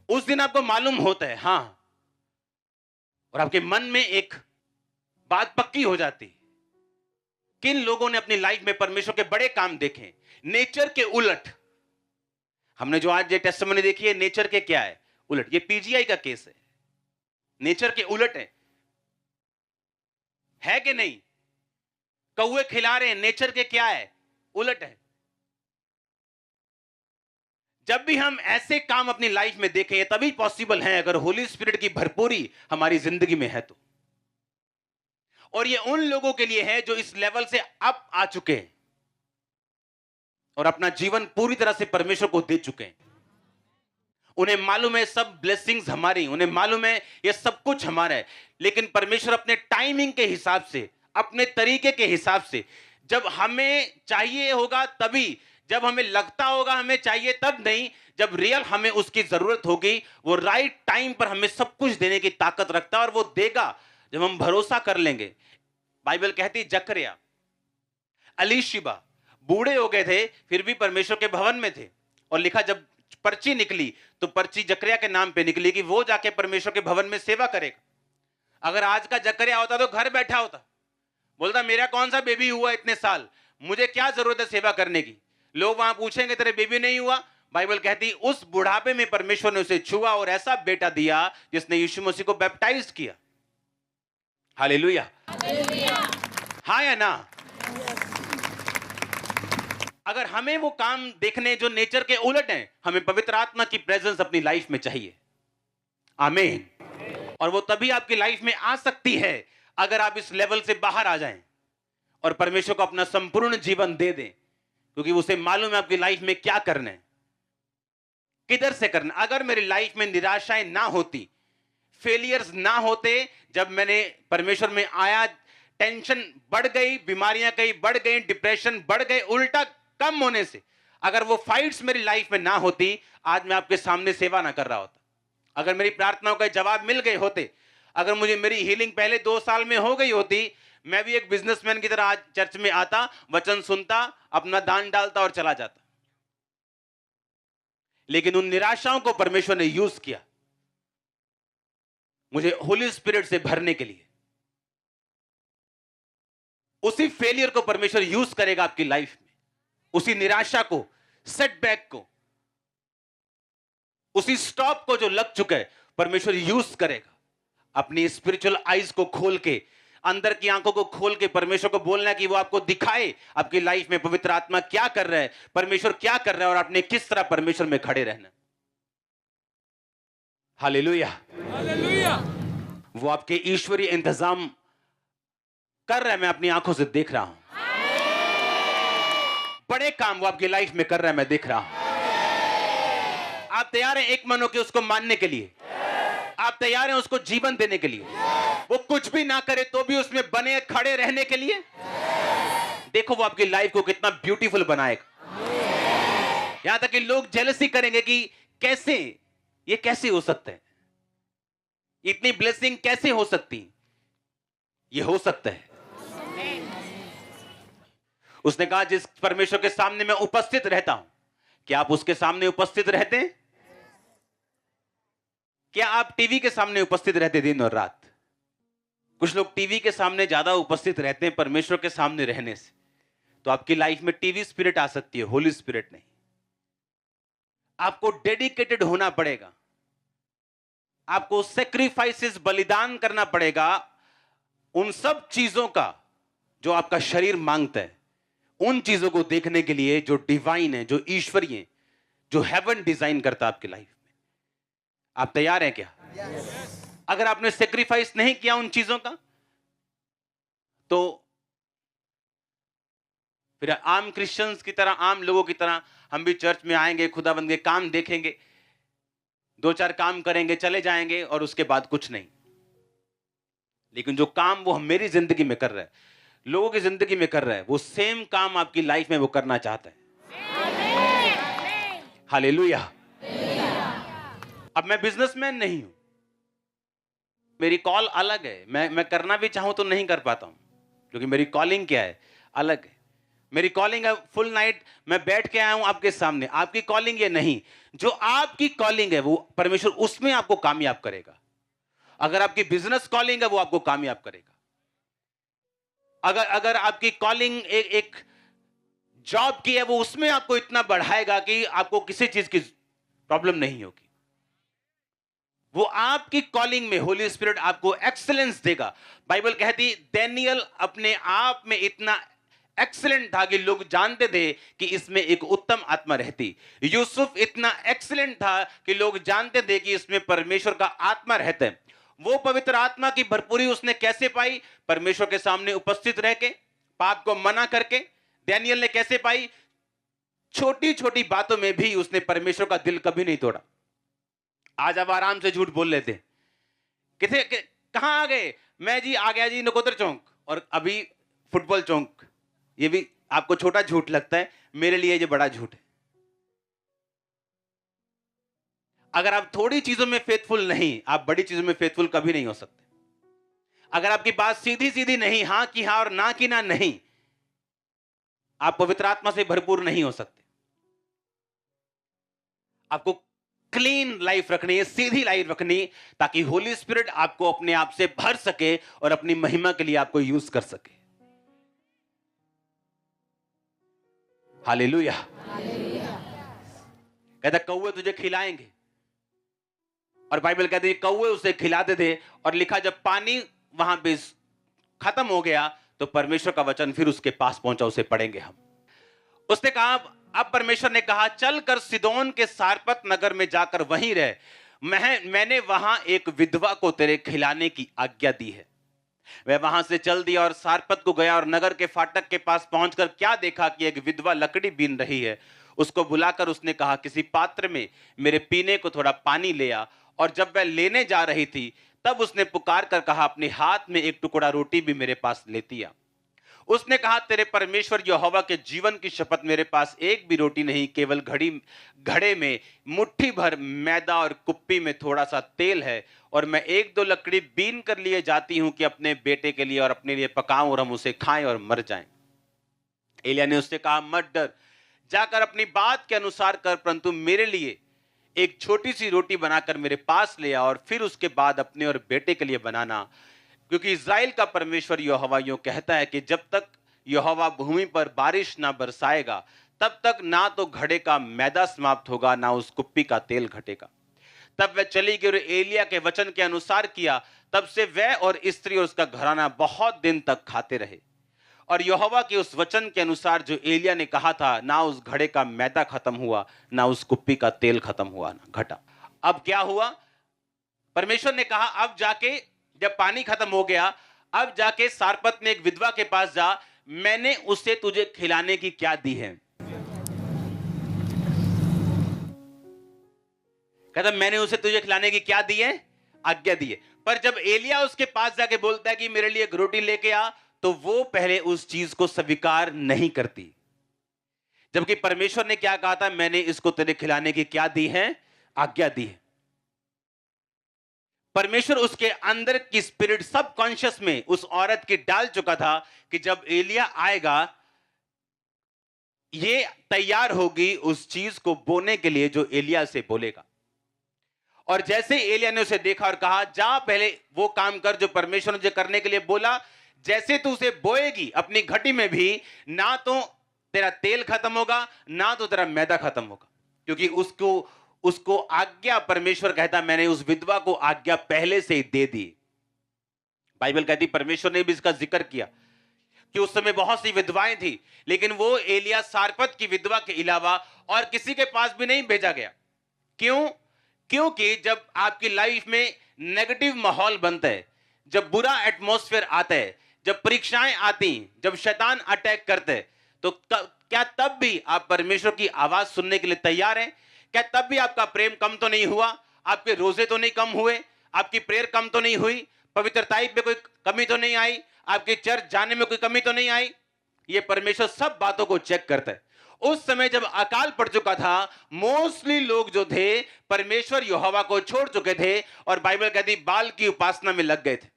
उस दिन आपको मालूम होता है, हां, और आपके मन में एक बात पक्की हो जाती, किन लोगों ने अपनी लाइफ में परमेश्वर के बड़े काम देखे नेचर के उलट। हमने जो आज ये टेस्टिमनी देखी है, नेचर के क्या है उलट। ये पीजीआई का केस है, नेचर के उलट है कि नहीं? कौवे खिला रहे हैं, नेचर के क्या है उलट है। जब भी हम ऐसे काम अपनी लाइफ में देखें, तभी पॉसिबल है अगर होली स्पिरिट की भरपूरी हमारी जिंदगी में है तो। और ये उन लोगों के लिए है जो इस लेवल से अप आ चुके हैं और अपना जीवन पूरी तरह से परमेश्वर को दे चुके हैं। उन्हें मालूम है सब ब्लेसिंग्स हमारी, उन्हें मालूम है ये सब कुछ हमारा है, लेकिन परमेश्वर अपने टाइमिंग के हिसाब से, अपने तरीके के हिसाब से, जब हमें चाहिए होगा तभी, जब हमें लगता होगा हमें चाहिए तब नहीं, जब रियल हमें उसकी जरूरत होगी, वो राइट टाइम पर हमें सब कुछ देने की ताकत रखता है और वो देगा जब हम भरोसा कर लेंगे। बाइबल कहती जकरिया, अलीशिबा बूढ़े हो गए थे फिर भी परमेश्वर के भवन में थे, और लिखा जब पर्ची निकली तो पर्ची जकरिया के नाम पे निकली कि वो जाके परमेश्वर के भवन में सेवा करेगा। अगर आज का जकरिया होता तो घर बैठा होता, बोलता मेरा कौन सा बेबी हुआ इतने साल, मुझे क्या जरूरत है सेवा करने की। लोग वहां पूछेंगे तेरे बेबी नहीं हुआ, बाइबल कहती उस बुढ़ापे में परमेश्वर ने उसे छुआ और ऐसा बेटा दिया जिसने यीशु मसीह को बैप्टाइज किया। हालेलुया, हाँ या ना? अगर हमें वो काम देखने जो नेचर के उलट हैं, हमें पवित्र आत्मा की प्रेजेंस अपनी लाइफ में चाहिए। आमीन। और वो तभी आपकी लाइफ में आ सकती है अगर आप इस लेवल से बाहर आ जाएं और परमेश्वर को अपना संपूर्ण जीवन दे दें, क्योंकि उसे मालूम है आपकी लाइफ में क्या करना है, किधर से करना। अगर मेरी लाइफ में निराशाएं ना होती, फेलियर्स ना होते, जब मैंने परमेश्वर में आया, टेंशन बढ़ गई, बीमारियां कई बढ़ गई, डिप्रेशन बढ़ गए, उल्टा कम होने से, अगर वो फाइट्स मेरी लाइफ में ना होती, आज मैं आपके सामने सेवा ना कर रहा होता। अगर मेरी प्रार्थनाओं का जवाब मिल गए होते, अगर मुझे मेरी हीलिंग पहले 2 साल में हो गई होती, मैं भी एक बिजनेसमैन की तरह आज चर्च में आता, वचन सुनता, अपना दान डालता और चला जाता। लेकिन उन निराशाओं को परमेश्वर ने यूज किया मुझे होली स्पिरिट से भरने के लिए। उसी फेलियर को परमेश्वर यूज करेगा आपकी लाइफ में, उसी निराशा को, सेटबैक को, उसी स्टॉप को जो लग चुका है, परमेश्वर यूज करेगा। अपनी स्पिरिचुअल आईज को खोल के, अंदर की आंखों को खोल के परमेश्वर को बोलना कि वो आपको दिखाए आपकी लाइफ में पवित्र आत्मा क्या कर रहा है, परमेश्वर क्या कर रहा है, और आपने किस तरह परमेश्वर में खड़े रहना। Hallelujah, hallelujah. वो आपके ईश्वरीय इंतजाम कर रहा है, मैं अपनी आंखों से देख रहा हूं। बड़े काम वो आपकी लाइफ में कर रहा है, मैं देख रहा हूं। आप तैयार हैं एक मन होकर उसको मानने के लिए? आप तैयार हैं उसको जीवन देने के लिए? वो कुछ भी ना करे तो भी उसमें बने खड़े रहने के लिए? देखो वो आपकी लाइफ को कितना ब्यूटीफुल बनाएगा। यहां तक कि लोग जेलसी करेंगे कि कैसे ये कैसे हो सकता है, इतनी ब्लेसिंग कैसे हो सकती। ये हो सकता है। उसने कहा जिस परमेश्वर के सामने मैं उपस्थित रहता हूं, क्या आप उसके सामने उपस्थित रहते हैं? क्या आप टीवी के सामने उपस्थित रहते दिन और रात? कुछ लोग टीवी के सामने ज्यादा उपस्थित रहते हैं परमेश्वर के सामने रहने से। तो आपकी लाइफ में टीवी स्पिरिट आ सकती है, होली स्पिरिट नहीं। आपको डेडिकेटेड होना पड़ेगा, आपको सेक्रीफाइसेस, बलिदान करना पड़ेगा उन सब चीजों का जो आपका शरीर मांगता है, उन चीजों को देखने के लिए जो डिवाइन है, जो ईश्वरीय है, जो हेवन डिजाइन करता है आपकी लाइफ में। आप तैयार हैं क्या? अगर आपने सेक्रीफाइस नहीं किया उन चीजों का, तो फिर आम क्रिश्चियंस की तरह, आम लोगों की तरह हम भी चर्च में आएंगे, खुदाबंद के काम देखेंगे, 2-4 काम करेंगे, चले जाएंगे और उसके बाद कुछ नहीं। लेकिन जो काम वो मेरी जिंदगी में कर रहा है, लोगों की जिंदगी में कर रहा है, वो सेम काम आपकी लाइफ में वो करना चाहता है। हालेलुया। अब मैं बिजनेसमैन नहीं हूं, मेरी कॉल अलग है। मैं करना भी चाहूं तो नहीं कर पाता हूं, क्योंकि मेरी कॉलिंग क्या है, अलग है। मेरी कॉलिंग है फुल नाइट मैं बैठ के आया हूं आपके सामने, आपकी कॉलिंग ये नहीं। जो आपकी कॉलिंग है वो परमेश्वर उसमें आपको कामयाब करेगा। अगर आपकी बिजनेस कॉलिंग है वो आपको कामयाब करेगा। अगर अगर आपकी कॉलिंग एक जॉब की है वो उसमें आपको इतना बढ़ाएगा कि आपको किसी चीज की प्रॉब्लम नहीं होगी। वो आपकी कॉलिंग में होली स्पिरिट आपको एक्सीलेंस देगा। बाइबल कहती डैनियल अपने आप में इतना एक्सीलेंट था कि लोग जानते थे कि इसमें एक उत्तम आत्मा रहती। यूसुफ इतना एक्सीलेंट था कि लोग जानते थे कि इसमें परमेश्वर का आत्मा रहता है। वो पवित्र आत्मा की भरपूरी उसने कैसे पाई? परमेश्वर के सामने उपस्थित रह के, पाप को मना करके। डैनियल ने कैसे पाई? छोटी छोटी बातों में भी उसने परमेश्वर का दिल कभी नहीं तोड़ा। आज आप आराम से झूठ बोल लेते, किथे कहां आ गए? मैं जी आ गया जी नकोदर चौक, और अभी फुटबॉल चौक। ये भी आपको छोटा झूठ लगता है, मेरे लिए ये बड़ा झूठ है। अगर आप थोड़ी चीजों में फेथफुल नहीं, आप बड़ी चीजों में फेथफुल कभी नहीं हो सकते। अगर आपकी बात सीधी सीधी नहीं, हां की हां और ना की ना नहीं, आप पवित्र आत्मा से भरपूर नहीं हो सकते। आपको क्लीन लाइफ रखनी है, सीधी लाइफ रखनी, ताकि होली स्पिरिट आपको अपने आप से भर सके और अपनी महिमा के लिए आपको यूज कर सके। हालेलुया। कहता कौवे तुझे खिलाएंगे, और बाइबल कहती है कौवे उसे खिलाते थे। और लिखा जब पानी वहां पे खत्म हो गया तो परमेश्वर का वचन फिर उसके पास पहुंचा। उसे पढ़ेंगे हम। उसने कहा, अब परमेश्वर ने कहा चल कर सिदोन के सारपत नगर में जाकर वहीं रह, मैंने वहां एक विधवा को तेरे खिलाने की आज्ञा दी है। वह वहां से चल दिया और सारपत को गया, और नगर के फाटक के पास पहुंचकर क्या देखा कि एक विधवा लकड़ी बीन रही है। उसको बुलाकर उसने कहा, किसी पात्र में मेरे पीने को थोड़ा पानी ले आ। और जब वह लेने जा रही थी तब उसने पुकार कर कहा, अपने हाथ में एक टुकड़ा रोटी भी मेरे पास लेती आ। उसने कहा, तेरे परमेश्वर यहोवा के जीवन की शपथ, मेरे पास एक भी रोटी नहीं, केवल घड़े में मुट्ठी भर मैदा और कुप्पी में थोड़ा सा तेल है। और मैं एक दो लकड़ी बीन कर लिए जाती हूं कि अपने बेटे के लिए और अपने लिए पकाऊं और हम उसे खाएं और मर जाएं। एलिय्याह ने उससे कहा, मत डर, जाकर अपनी बात के अनुसार कर, परंतु मेरे लिए एक छोटी सी रोटी बनाकर मेरे पास ले आ, और फिर उसके बाद अपने और बेटे के लिए बनाना। क्योंकि इज़राइल का परमेश्वर यहोवा यूं कहता है कि जब तक यहोवा भूमि पर बारिश ना बरसाएगा तब तक ना तो घड़े का मैदा समाप्त होगा, ना उस कुप्पी का तेल घटेगा। तब वह चली गई और एलिय्याह के वचन के अनुसार किया। तब से वह और स्त्री और उसका घराना बहुत दिन तक खाते रहे। और यहोवा के उस वचन के अनुसार जो एलिय्याह ने कहा था, ना उस घड़े का मैदा खत्म हुआ, ना उस कुप्पी का तेल खत्म हुआ, ना घटा। अब क्या हुआ? परमेश्वर ने कहा, अब जाके जब पानी खत्म हो गया, अब जाके सारपत में एक विधवा के पास जा, मैंने उसे तुझे खिलाने की क्या दी है? कहता मैंने उसे तुझे खिलाने की क्या दी है? आज्ञा दी है। पर जब एलिय्याह उसके पास जाके बोलता है कि मेरे लिए एक रोटी लेके आ, तो वो पहले उस चीज को स्वीकार नहीं करती। जबकि परमेश्वर ने क्या कहा था? मैंने इसको तेरे खिलाने की क्या दी है? आज्ञा दी है। परमेश्वर उसके अंदर की स्पिरिट सबकॉन्शियस में उस औरत की डाल चुका था कि जब एलिय्याह आएगा ये तैयार होगी उस चीज को बोने के लिए जो एलिय्याह से बोलेगा। और जैसे एलिय्याह ने उसे देखा और कहा, जा पहले वो काम कर जो परमेश्वर ने तुझे करने के लिए बोला। जैसे तू उसे बोएगी अपनी घटी में भी, ना तो तेरा तेल खत्म होगा, ना तो तेरा मैदा खत्म होगा। क्योंकि उसको आज्ञा, परमेश्वर कहता मैंने उस विधवा को आज्ञा पहले से ही दे दी। बाइबल कहती परमेश्वर ने भी इसका जिक्र किया कि उस समय बहुत सी विधवाएं थी, लेकिन वो एलिय्याह सारपत की विधवा के अलावा और किसी के पास भी नहीं भेजा गया। क्यों? क्योंकि जब आपकी लाइफ में नेगेटिव माहौल बनता है, जब बुरा एटमॉस्फेयर आता है, जब परीक्षाएं आती, जब शैतान अटैक करते हैं, तो क्या तब भी आप परमेश्वर की आवाज सुनने के लिए तैयार हैं? क्या तब भी आपका प्रेम कम तो नहीं हुआ? आपके रोजे तो नहीं कम हुए? आपकी प्रेयर कम तो नहीं हुई? पवित्रता में कोई कमी तो नहीं आई? आपके चर्च जाने में कोई कमी तो नहीं आई? ये परमेश्वर सब बातों को चेक करता है। उस समय जब अकाल पड़ चुका था, मोस्टली लोग जो थे परमेश्वर यहोवा को छोड़ चुके थे और बाइबल कहती बाल की उपासना में लग गए थे।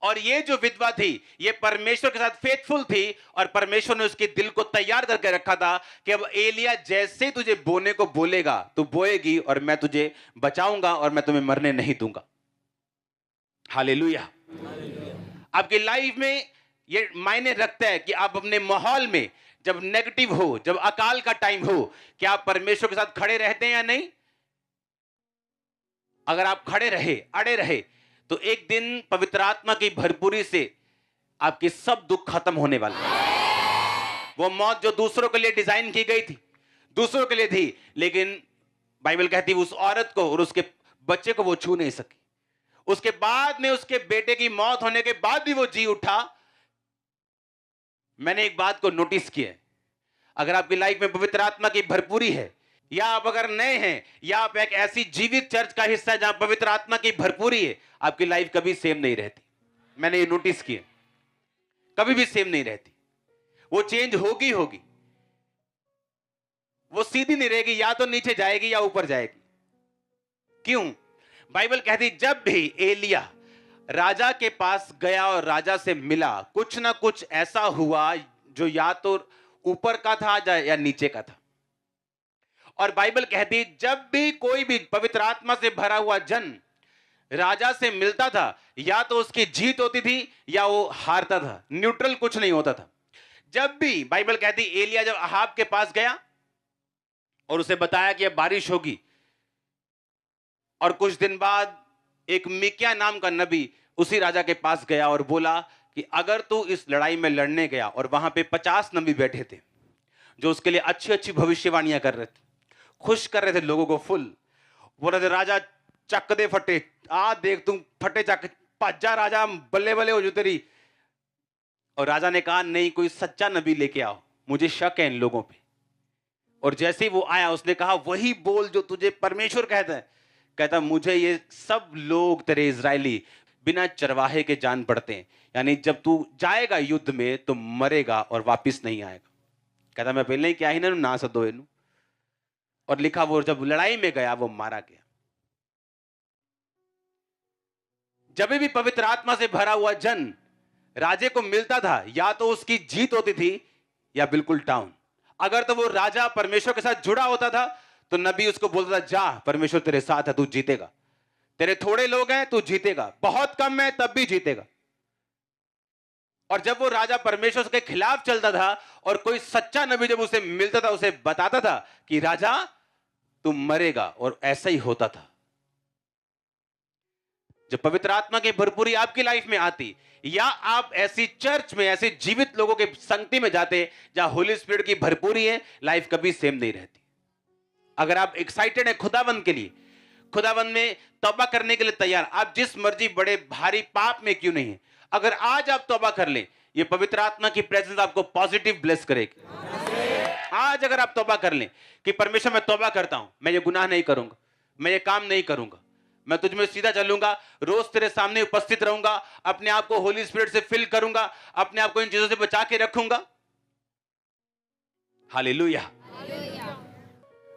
और ये जो विधवा थी, ये परमेश्वर के साथ फेथफुल थी और परमेश्वर ने उसके दिल को तैयार करके रखा था कि अब एलिया जैसे तुझे बोने को बोलेगा तू बोएगी और मैं तुझे बचाऊंगा और मैं तुम्हें मरने नहीं दूंगा। हालेलुया। आपकी लाइफ में ये मायने रखता है कि आप अपने माहौल में जब नेगेटिव हो, जब अकाल का टाइम हो, क्या आप परमेश्वर के साथ खड़े रहते हैं या नहीं? अगर आप खड़े रहे, अड़े रहे, तो एक दिन पवित्र आत्मा की भरपूरी से आपके सब दुख खत्म होने वाले हैं। वो मौत जो दूसरों के लिए डिजाइन की गई थी, दूसरों के लिए थी, लेकिन बाइबल कहती है उस औरत को और उसके बच्चे को वो छू नहीं सकी। उसके बाद में उसके बेटे की मौत होने के बाद भी वो जी उठा। मैंने एक बात को नोटिस किया, अगर आपकी लाइफ में पवित्र आत्मा की भरपूरी है, या आप अगर नए हैं, या आप एक ऐसी जीवित चर्च का हिस्सा है जहां पवित्र आत्मा की भरपूरी है, आपकी लाइफ कभी सेम नहीं रहती। मैंने ये नोटिस किया, कभी भी सेम नहीं रहती। वो चेंज होगी होगी, वो सीधी नहीं रहेगी, या तो नीचे जाएगी या ऊपर जाएगी। क्यों? बाइबल कहती जब भी एलिया राजा के पास गया और राजा से मिला, कुछ ना कुछ ऐसा हुआ जो या तो ऊपर का था या नीचे का था। और बाइबल कहती जब भी कोई भी पवित्र आत्मा से भरा हुआ जन राजा से मिलता था, या तो उसकी जीत होती थी या वो हारता था, न्यूट्रल कुछ नहीं होता था। जब भी बाइबल कहती एलिया जब अहाब के पास गया और उसे बताया कि अब बारिश होगी, और कुछ दिन बाद एक मिक्या नाम का नबी उसी राजा के पास गया और बोला कि अगर तू इस लड़ाई में लड़ने गया, और वहां पे 50 नबी बैठे थे जो उसके लिए अच्छी अच्छी भविष्यवाणियां कर रहे थे, खुश कर रहे थे लोगों को फुल। बोल रहे थे राजा चक दे फटे, आ देख तुम फटे चक, भज्जा राजा, बल्ले बल्ले हो जो तेरी। और राजा ने कहा नहीं, कोई सच्चा नबी लेके आओ, मुझे शक है इन लोगों पे। और जैसे ही वो आया उसने कहा वही बोल जो तुझे परमेश्वर कहता है। कहता मुझे ये सब लोग तेरे इजरायली बिना चरवाहे के जान पड़ते हैं, यानी जब तू जाएगा युद्ध में तो मरेगा और वापिस नहीं आएगा। कहता मैं पहले ही क्या ही ना सदो इनू। और लिखा वो जब लड़ाई में गया वो मारा गया। जब भी पवित्र आत्मा से भरा हुआ जन राजे को मिलता था, या तो उसकी जीत होती थी या बिल्कुल डाउन। अगर तो वो राजा परमेश्वर के साथ जुड़ा होता था तो नबी उसको बोलता था जा परमेश्वर तेरे साथ है, तू जीतेगा। तेरे थोड़े लोग हैं तू जीतेगा, बहुत कम है तब भी जीतेगा। और जब वो राजा परमेश्वर के खिलाफ चलता था और कोई सच्चा नबी जब उसे मिलता था, उसे बताता था कि राजा तू मरेगा, और ऐसा ही होता था। जब पवित्र आत्मा की भरपूरी आपकी लाइफ में आती, या आप ऐसी चर्च में ऐसे जीवित लोगों के संगति में जाते जहां होली स्पिरिट की भरपूरी है, लाइफ कभी सेम नहीं रहती। अगर आप एक्साइटेड हैं खुदावंद के लिए, खुदावंद में तौबा करने के लिए तैयार, आप जिस मर्जी बड़े भारी पाप में क्यों नहीं है, अगर आज आप तौबा कर लें, ये पवित्र आत्मा की प्रेजेंस आपको पॉजिटिव ब्लेस करेगी। आज अगर आप तौबा कर लें कि परमेश्वर मैं तौबा करता हूं, मैं ये गुनाह नहीं करूंगा, मैं ये काम नहीं करूंगा, मैं तुझ में सीधा चलूंगा, रोज तेरे सामने उपस्थित रहूंगा, अपने आप को होली स्पिरिट से फिल करूंगा, अपने आप को इन चीजों से बचा के रखूंगा। हालेलुया।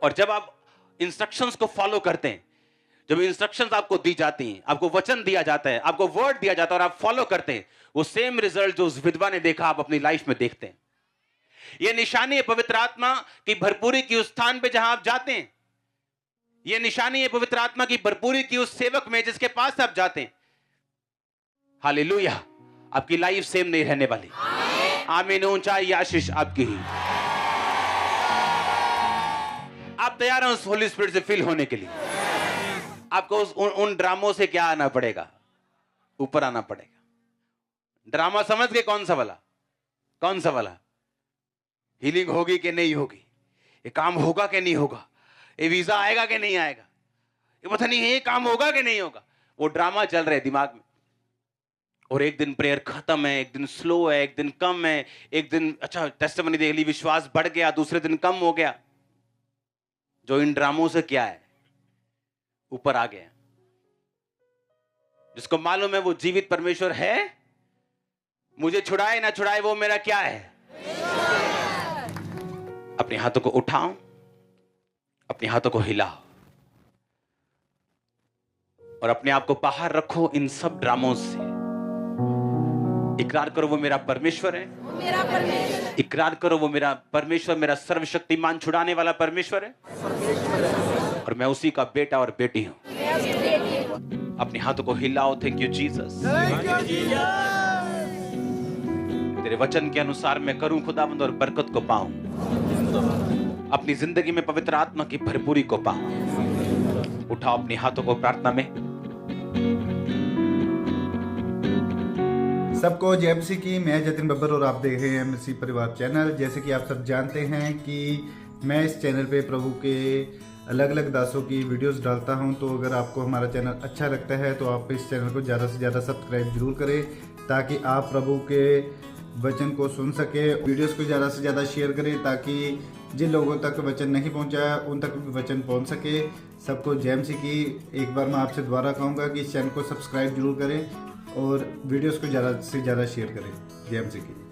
और जब आप इंस्ट्रक्शंस को फॉलो करते हैं, जब इंस्ट्रक्शंस आपको दी जाती हैं, आपको वचन दिया जाता है, आपको वर्ड दिया जाता है और आप फॉलो करते हैं, वो सेम रिजल्ट जो उस विधवा ने देखा आप अपनी लाइफ में देखते हैं। यह निशानी है पवित्र आत्मा की भरपूरी की उस स्थान पे जहां आप जाते हैं। यह निशानी है पवित्र आत्मा की भरपूरी की उस सेवक में जिसके पास आप जाते हैं। हालेलुया। आपकी लाइफ सेम नहीं रहने वाली। आमीन। ऊंचाई आशीष आपकी ही। आप तैयार हैं उस होली स्पिरिट से फिल होने के लिए? आपको उन ड्रामों से क्या आना पड़ेगा? ऊपर आना पड़ेगा। ड्रामा समझ गए? कौन सा वाला? कौन सा वाला? हीलिंग होगी कि नहीं होगी, ये काम होगा कि नहीं होगा, ये वीजा आएगा कि नहीं आएगा, ये पता नहीं ये काम होगा कि नहीं होगा। वो ड्रामा चल रहे दिमाग में। और एक दिन प्रेयर खत्म है, एक दिन स्लो है, एक दिन कम है, एक दिन अच्छा टेस्टिमनी देख ली, विश्वास बढ़ गया, दूसरे दिन कम हो गया। जो इन ड्रामों से क्या है, ऊपर आ गया। जिसको मालूम है वो जीवित परमेश्वर है, मुझे छुड़ाए ना छुड़ाए वो मेरा क्या है। अपने हाथों को उठाओ, अपने हाथों को हिलाओ और अपने आप को बाहर रखो इन सब ड्रामों से। इकरार करो वो मेरा परमेश्वर है, इकरार करो वो मेरा परमेश्वर, मेरा सर्वशक्तिमान छुड़ाने वाला परमेश्वर है, और मैं उसी का बेटा और बेटी हूं। अपने हाथों को हिलाओ। Thank you Jesus. तेरे वचन के अनुसार मैं करूं खुदावंद और बरकत को पाऊं, अपनी जिंदगी में पवित्र आत्मा की भरपूरी को पाऊं। उठाओ अपने हाथों को प्रार्थना में। सबको जय मसीह की। मैं जतिन बब्बर और आप देख रहे हैं मसीह परिवार चैनल। जैसे कि आप सब जानते हैं कि मैं इस चैनल पे प्रभु के अलग अलग दासों की वीडियोस डालता हूं, तो अगर आपको हमारा चैनल अच्छा लगता है तो आप इस चैनल को ज़्यादा से ज़्यादा सब्सक्राइब जरूर करें, ताकि आप प्रभु के वचन को सुन सके। वीडियोस को ज़्यादा से ज़्यादा शेयर करें, ताकि जिन लोगों तक वचन नहीं पहुंचा उन तक भी वचन पहुंच सके। सबको जय मसीह की। एक बार मैं आपसे दोबारा कहूँगा कि इस चैनल को सब्सक्राइब जरूर करें और वीडियोस को ज़्यादा से ज़्यादा शेयर करें। जय मसीह की।